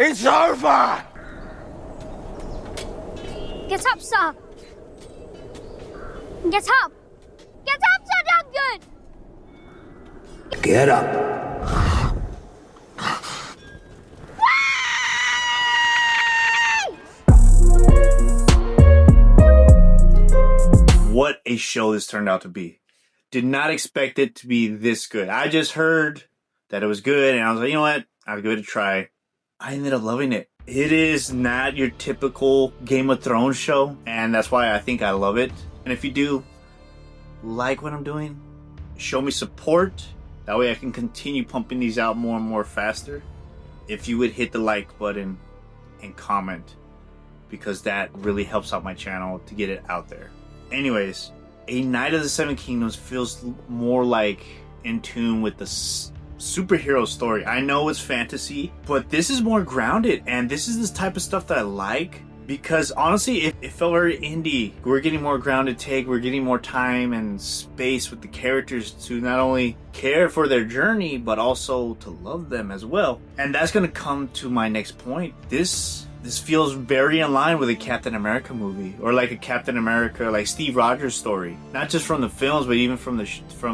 It's over! Get up, sir! Get up! Get up, Sir Duncan! Get up. What a show this turned out to be. Did not expect it to be this good. I just heard that it was good, and I was like, you know what? I'll give it a try. I ended up loving it. It is not your typical Game of Thrones show, and that's why I think I love it. And if you do like what I'm doing, show me support. That way I can continue pumping these out more and more faster. If you would hit the like button and comment, because that really helps out my channel to get it out there. Anyways, A Knight of the Seven Kingdoms feels more like in tune with the superhero story. I know it's fantasy, but this is more grounded, and this is this type of stuff that I like, because honestly it felt very indie. We're getting more grounded take, we're getting more time and space with the characters to not only care for their journey but also to love them as well. And that's going to come to my next point. This feels very in line with a Captain America movie, or like a Captain America, like Steve Rogers story. Not just from the films, but even from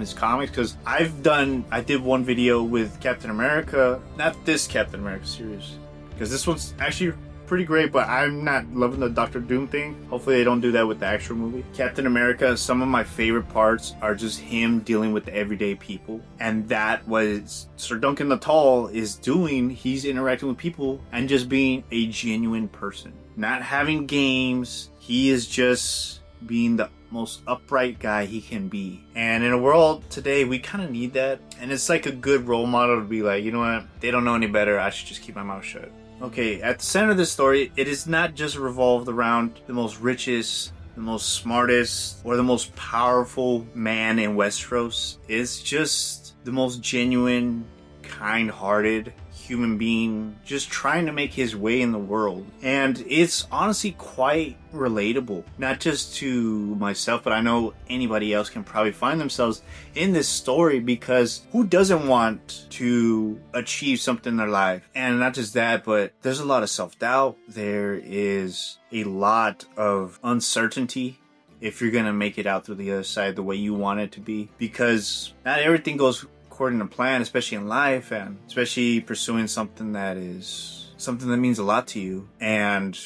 his comics. Because I did one video with Captain America, not this Captain America series, because this one's actually pretty great, but I'm not loving the Dr. Doom thing. Hopefully they don't do that with the actual movie. Captain America, some of my favorite parts are just him dealing with the everyday people, and that was Sir Duncan the Tall is doing. He's interacting with people and just being a genuine person, not having games. He is just being the most upright guy he can be. And in a world today, we kind of need that, and it's like a good role model to be like, you know what, they don't know any better, I should just keep my mouth shut. Okay, at the center of this story, it is not just revolved around the most richest, the most smartest, or the most powerful man in Westeros. It's just the most genuine, kind-hearted human being just trying to make his way in the world. And it's honestly quite relatable, not just to myself, but I know anybody else can probably find themselves in this story, because who doesn't want to achieve something in their life? And not just that, but there's a lot of self-doubt. There is a lot of uncertainty if you're gonna make it out through the other side the way you want it to be, because not everything goes according to plan, especially in life, and especially pursuing something that means a lot to you. And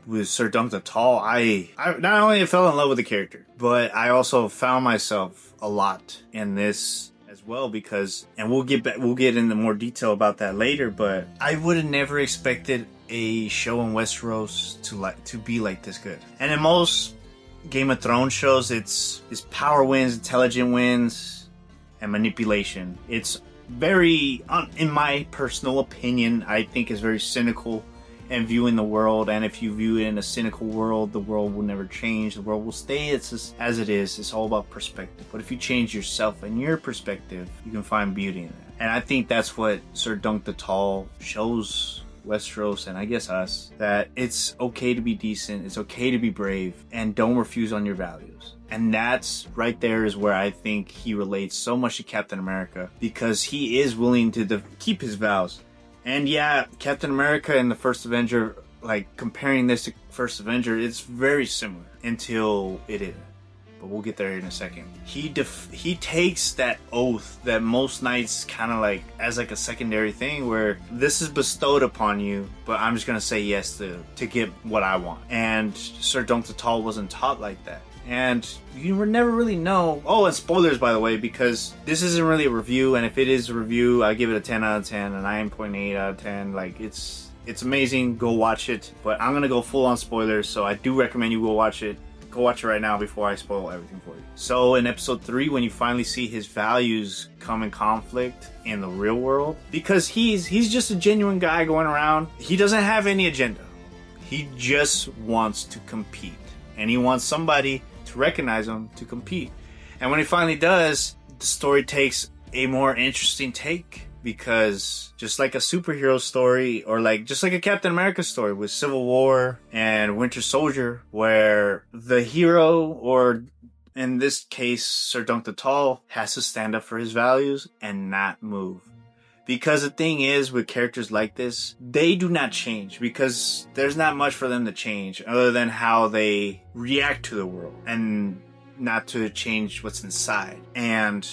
with Sir Dunc the Tall, I not only fell in love with the character, but I also found myself a lot in this as well, because, and we'll get into more detail about that later, but I would have never expected a show in Westeros to be like this good. And in most Game of Thrones shows, it's power wins, intelligent wins, and manipulation. It's very, in my personal opinion, I think is very cynical in viewing the world. And if you view it in a cynical world, the world will never change. The world will stay as it is. It's all about perspective. But if you change yourself and your perspective, you can find beauty in that. And I think that's what Sir Dunc the Tall shows Westeros, and I guess us, that it's okay to be decent, it's okay to be brave, and don't refuse on your values. And that's right there is where I think he relates so much to Captain America, because he is willing to keep his vows. And yeah, Captain America and the First Avenger, like comparing this to First Avenger, it's very similar until it isn't. But we'll get there in a second. He takes that oath that most knights kind of like as like a secondary thing, where this is bestowed upon you, but I'm just gonna say yes to get what I want. And Sir Dunc the Tall wasn't taught like that. And you would never really know. Oh, and spoilers, by the way, because this isn't really a review, and if it is a review, I give it a 10 out of 10, a 9.8 out of 10. Like, it's amazing. Go watch it. But I'm gonna go full on spoilers, so I do recommend you go watch it. Go watch it right now before I spoil everything for you. So in episode 3, when you finally see his values come in conflict in the real world, because he's just a genuine guy going around. He doesn't have any agenda. He just wants to compete, and he wants somebody to recognize him to compete. And when he finally does, the story takes a more interesting take, because just like a superhero story, or like just like a Captain America story with Civil War and Winter Soldier, where the hero, or in this case Sir Dunc the Tall, has to stand up for his values and not move, Because the thing is, with characters like this, they do not change because there's not much for them to change other than how they react to the world and not to change what's inside. And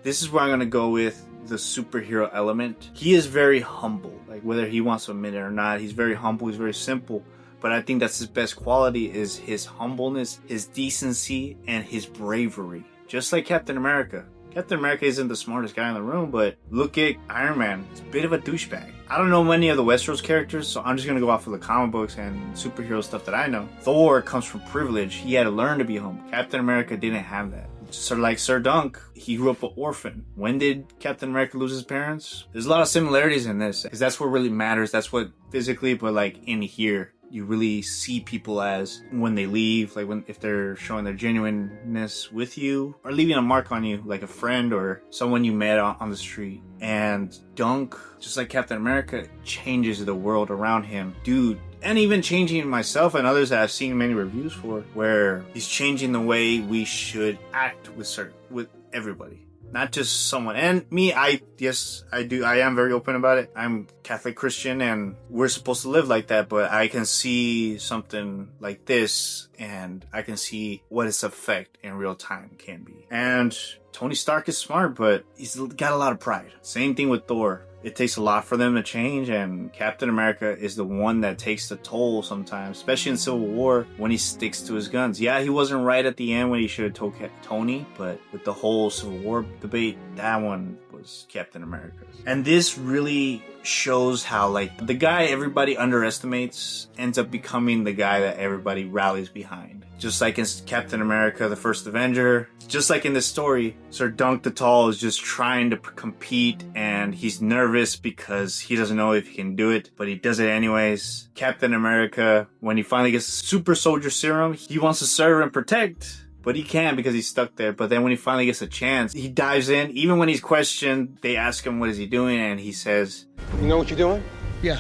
this is where I'm going to go with the superhero element. He is very humble, like whether he wants to admit it or not. He's very humble, he's very simple. But I think that's his best quality, is his humbleness, his decency, and his bravery. Just like Captain America. Captain America isn't the smartest guy in the room, but look at Iron Man. He's a bit of a douchebag. I don't know many of the Westeros characters, so I'm just going to go off of the comic books and superhero stuff that I know. Thor comes from privilege. He had to learn to be humble. Captain America didn't have that. Sort of like Sir Dunc, he grew up an orphan. When did Captain America lose his parents? There's a lot of similarities in this, because that's what really matters. That's what physically, but like in here, you really see people as when they leave, like if they're showing their genuineness with you or leaving a mark on you, like a friend or someone you met on the street. And Dunc, just like Captain America, changes the world around him. Dude, and even changing myself and others that I've seen many reviews for, where he's changing the way we should act with everybody. Not just someone. And me, yes, I do. I am very open about it. I'm Catholic Christian and we're supposed to live like that, but I can see something like this and I can see what its effect in real time can be. And Tony Stark is smart, but he's got a lot of pride. Same thing with Thor. It takes a lot for them to change, and Captain America is the one that takes the toll sometimes, especially in Civil War when he sticks to his guns. Yeah, he wasn't right at the end when he should have told Tony, but with the whole Civil War debate, that one was Captain America's. And this really shows how, like, the guy everybody underestimates ends up becoming the guy that everybody rallies behind. Just like in Captain America, the First Avenger, just like in this story, Sir Dunc the Tall is just trying to compete and he's nervous because he doesn't know if he can do it, but he does it anyways. Captain America, when he finally gets super soldier serum, he wants to serve and protect, but he can't because he's stuck there. But then when he finally gets a chance, he dives in. Even when he's questioned, they ask him what is he doing, and he says, "You know what you're doing?" "Yeah.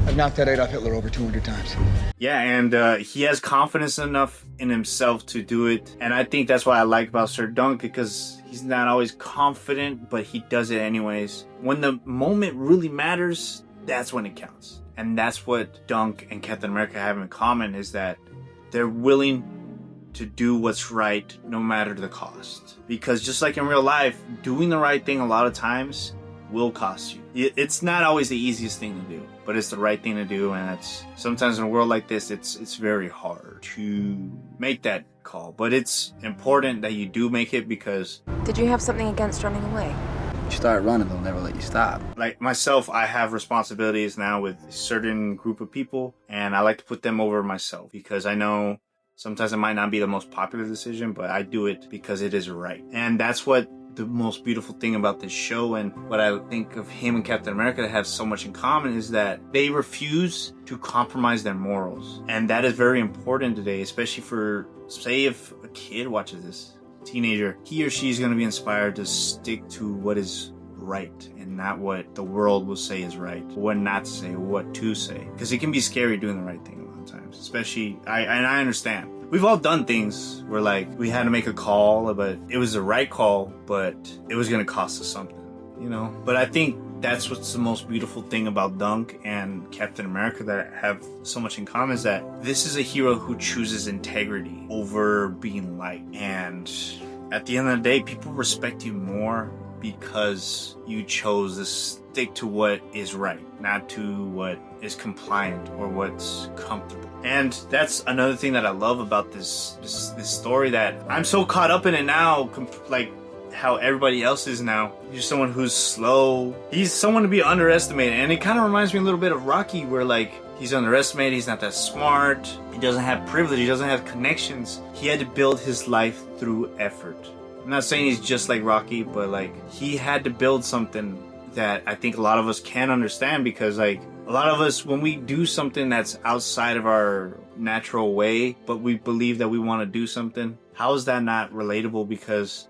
I've knocked that Adolf Hitler over 200 times. Yeah, and he has confidence enough in himself to do it. And I think that's what I like about Sir Dunc, because he's not always confident, but he does it anyways. When the moment really matters, that's when it counts. And that's what Dunc and Captain America have in common, is that they're willing to do what's right no matter the cost. Because just like in real life, doing the right thing a lot of times will cost you. It's not always the easiest thing to do, but it's the right thing to do, and it's sometimes in a world like this, it's very hard to make that call. But it's important that you do make it, because Did you have something against running away? You start running, they'll never let you stop." like myself, I have responsibilities now with a certain group of people, and I like to put them over myself, because I know sometimes it might not be the most popular decision, but I do it because it is right. And that's what the most beautiful thing about this show, and what I think of him and Captain America that have so much in common, is that they refuse to compromise their morals. And that is very important today, especially for, say, if a kid watches this, teenager, he or she is going to be inspired to stick to what is right and not what the world will say is right, what not to say, what to say. Because it can be scary doing the right thing a lot of times, especially, and I understand. We've all done things where, like, we had to make a call, but it was the right call, but it was going to cost us something, you know? But I think that's what's the most beautiful thing about Dunc and Captain America that have so much in common, is that this is a hero who chooses integrity over being liked. And at the end of the day, people respect you more because you chose to stick to what is right, not to what is compliant or what's comfortable. And that's another thing that I love about this story, that I'm so caught up in it now, like how everybody else is now. You're someone who's slow. He's someone to be underestimated. And it kind of reminds me a little bit of Rocky, where, like, he's underestimated, he's not that smart, he doesn't have privilege, he doesn't have connections. He had to build his life through effort. I'm not saying he's just like Rocky, but, like, he had to build something that I think a lot of us can't understand, because, like, a lot of us, when we do something that's outside of our natural way, but we believe that we want to do something, how is that not relatable? Because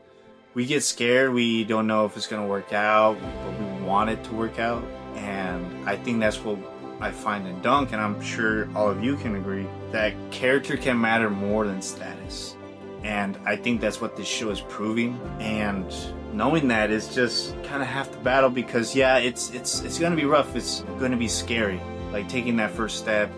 we get scared, we don't know if it's going to work out, but we want it to work out. And I think that's what I find in Dunc, and I'm sure all of you can agree, that character can matter more than status. And I think that's what this show is proving. And knowing that is just kind of half the battle, because yeah, it's going to be rough. It's going to be scary. Like taking that first step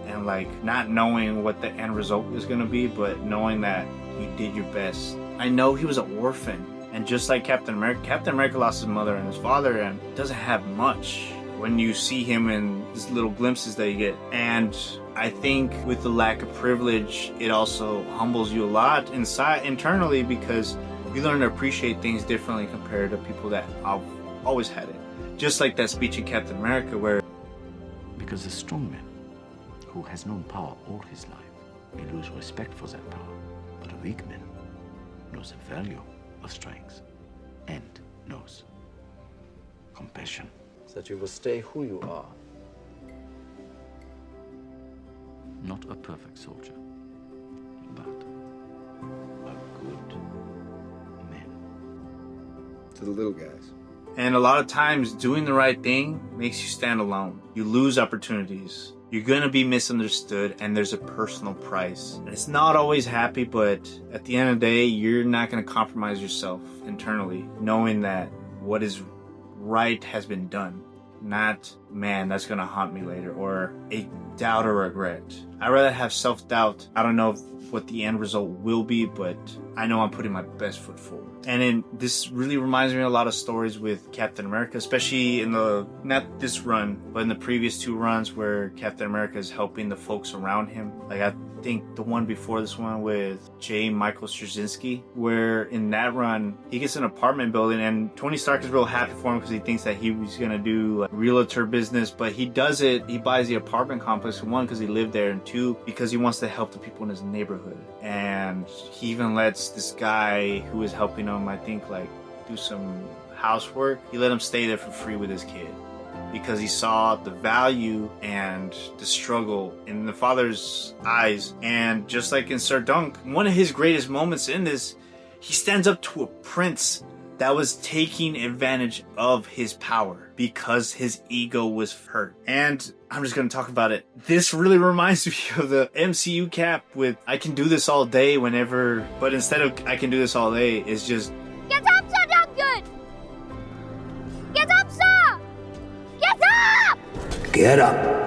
and like not knowing what the end result is going to be, but knowing that you did your best. I know he was an orphan, and just like Captain America lost his mother and his father and doesn't have much when you see him in these little glimpses that you get. And I think with the lack of privilege, it also humbles you a lot internally, because you learn to appreciate things differently compared to people that have always had it. Just like that speech in Captain America where, because a strong man who has known power all his life may lose respect for that power, but a weak man knows the value of strength and knows compassion. That you will stay who you are. Not a perfect soldier, but a good man. To the little guys. and a lot of times doing the right thing makes you stand alone. You lose opportunities. You're gonna be misunderstood, and there's a personal price. And it's not always happy, but at the end of the day, you're not gonna compromise yourself internally, knowing that what is right has been done. Not, man, that's gonna haunt me later, or a doubt or regret. I'd rather have self-doubt. I don't know what the end result will be, but I know I'm putting my best foot forward. And this really reminds me of a lot of stories with Captain America, especially in not this run, but in the previous two runs where Captain America is helping the folks around him. Like I think the one before this one with J. Michael Straczynski, where in that run, he gets an apartment building and Tony Stark is real happy for him because he thinks that he was going to do like realtor business, but he buys the apartment complex, one, because he lived there, and two, because he wants to help the people in his neighborhood. And he even lets this guy who is helping him, I think, like do some housework, he let him stay there for free with his kid, because he saw the value and the struggle in the father's eyes. And just like in Sir Dunc, one of his greatest moments in this, he stands up to a prince that was taking advantage of his power because his ego was hurt. And I'm just going to talk about it. This really reminds me of the MCU Cap with I can do this all day whenever, but instead of I can do this all day, it's just Get up, Sir Duncan! Get up, sir! Get up! Get up!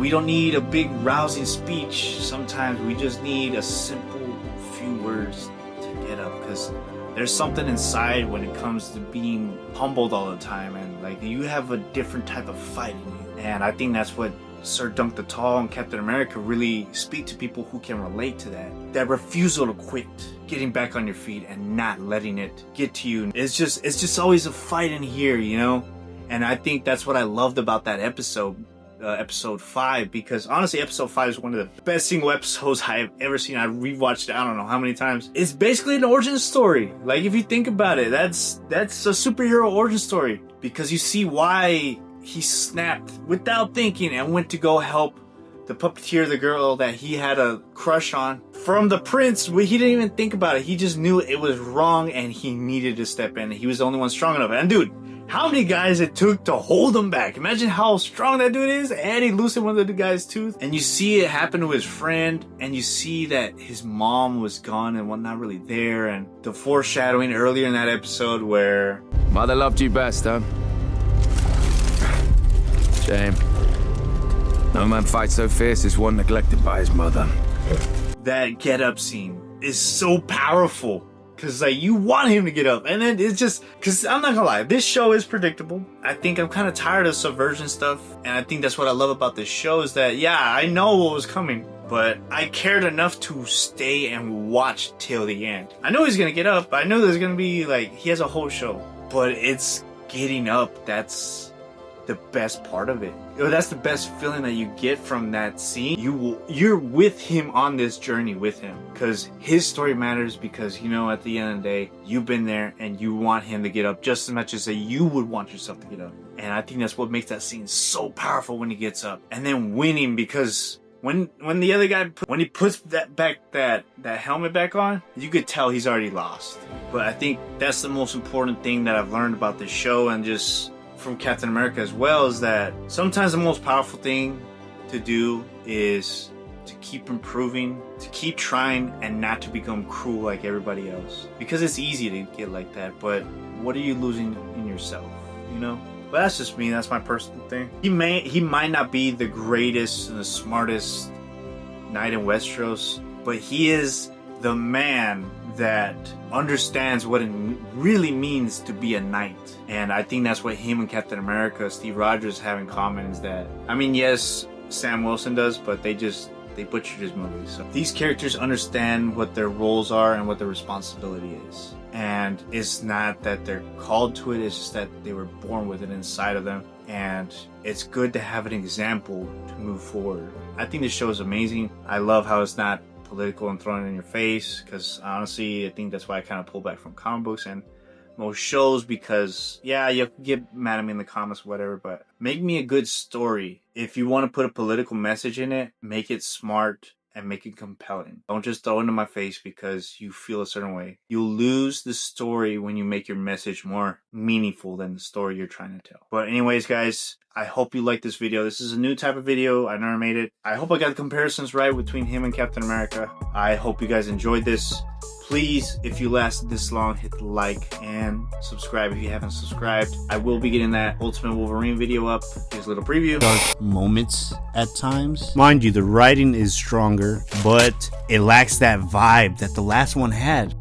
we don't need a big rousing speech. Sometimes we just need a simple few words to get up, because there's something inside when it comes to being humbled all the time, and like you have a different type of fight in you. And I think that's what Sir Dunc the Tall and Captain America really speak to people who can relate to that refusal to quit, getting back on your feet and not letting it get to you. It's just always a fight in here, you know. And I think that's what I loved about that episode. Episode 5, because honestly episode 5 is one of the best single episodes I have ever seen. I rewatched it I don't know how many times. It's basically an origin story. Like if you think about it, that's a superhero origin story, because you see why he snapped without thinking and went to go help the puppeteer, the girl that he had a crush on, from the prince. He didn't even think about it. He just knew it was wrong and he needed to step in. He was the only one strong enough. And dude, how many guys it took to hold him back? Imagine how strong that dude is. And he loosened one of the guy's tooth. And you see it happen to his friend. And you see that his mom was gone and was not really there. And the foreshadowing earlier in that episode where Mother loved you best, huh? Shame. No man fights so fierce as one neglected by his mother. that get up scene is so powerful. Cause like you want him to get up, and then it's just, cause I'm not gonna lie, this show is predictable. I think I'm kind of tired of subversion stuff, and I think that's what I love about this show is that, yeah, I know what was coming, but I cared enough to stay and watch till the end. I know he's gonna get up, I know there's gonna be like, he has a whole show, but it's getting up that's the best part of it. That's the best feeling that you get from that scene. You're with him on this journey with him, because his story matters, because you know at the end of the day you've been there and you want him to get up just as much as you would want yourself to get up. And I think that's what makes that scene so powerful when he gets up, and then winning, because When the other guy, when he puts that helmet back on, you could tell he's already lost. But I think that's the most important thing that I've learned about this show, and just from Captain America as well, is that sometimes the most powerful thing to do is to keep improving, to keep trying, and not to become cruel like everybody else. Because it's easy to get like that, but what are you losing in yourself, you know? But that's just me, that's my personal thing. He might not be the greatest and the smartest knight in Westeros, but he is the man that understands what it really means to be a knight. And I think that's what him and Captain America, Steve Rogers, have in common, is that, I mean, yes, Sam Wilson does, but they butchered his movie. So these characters understand what their roles are and what their responsibility is. And it's not that they're called to it, it's just that they were born with it inside of them. And it's good to have an example to move forward. I think this show is amazing. I love how it's not political and thrown in your face, because honestly, I think that's why I kind of pull back from comic books and most shows, because yeah, you get mad at me in the comments or whatever, but make me a good story. If you want to put a political message in it, make it smart and make it compelling. Don't just throw it into my face because you feel a certain way. You'll lose the story when you make your message more meaningful than the story you're trying to tell. But anyways, guys, I hope you like this video. This is a new type of video. I never made it. I hope I got the comparisons right between him and Captain America. I hope you guys enjoyed this. Please, if you lasted this long, hit the like and subscribe if you haven't subscribed. I will be getting that Ultimate Wolverine video up. Here's a little preview. Dark moments at times. Mind you, the writing is stronger, but it lacks that vibe that the last one had.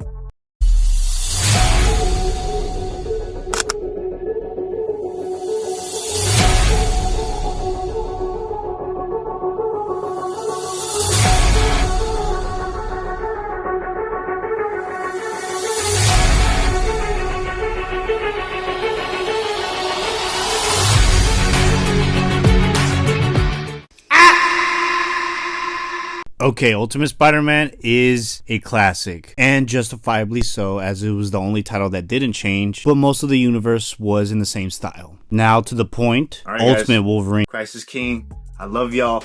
Okay, Ultimate Spider-Man is a classic, and justifiably so, as it was the only title that didn't change, but most of the universe was in the same style. Now to the point, right, Ultimate guys. Wolverine. Crisis King, I love y'all.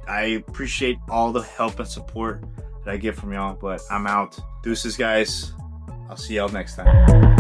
I appreciate all the help and support that I get from y'all, but I'm out. Deuces, guys. I'll see y'all next time.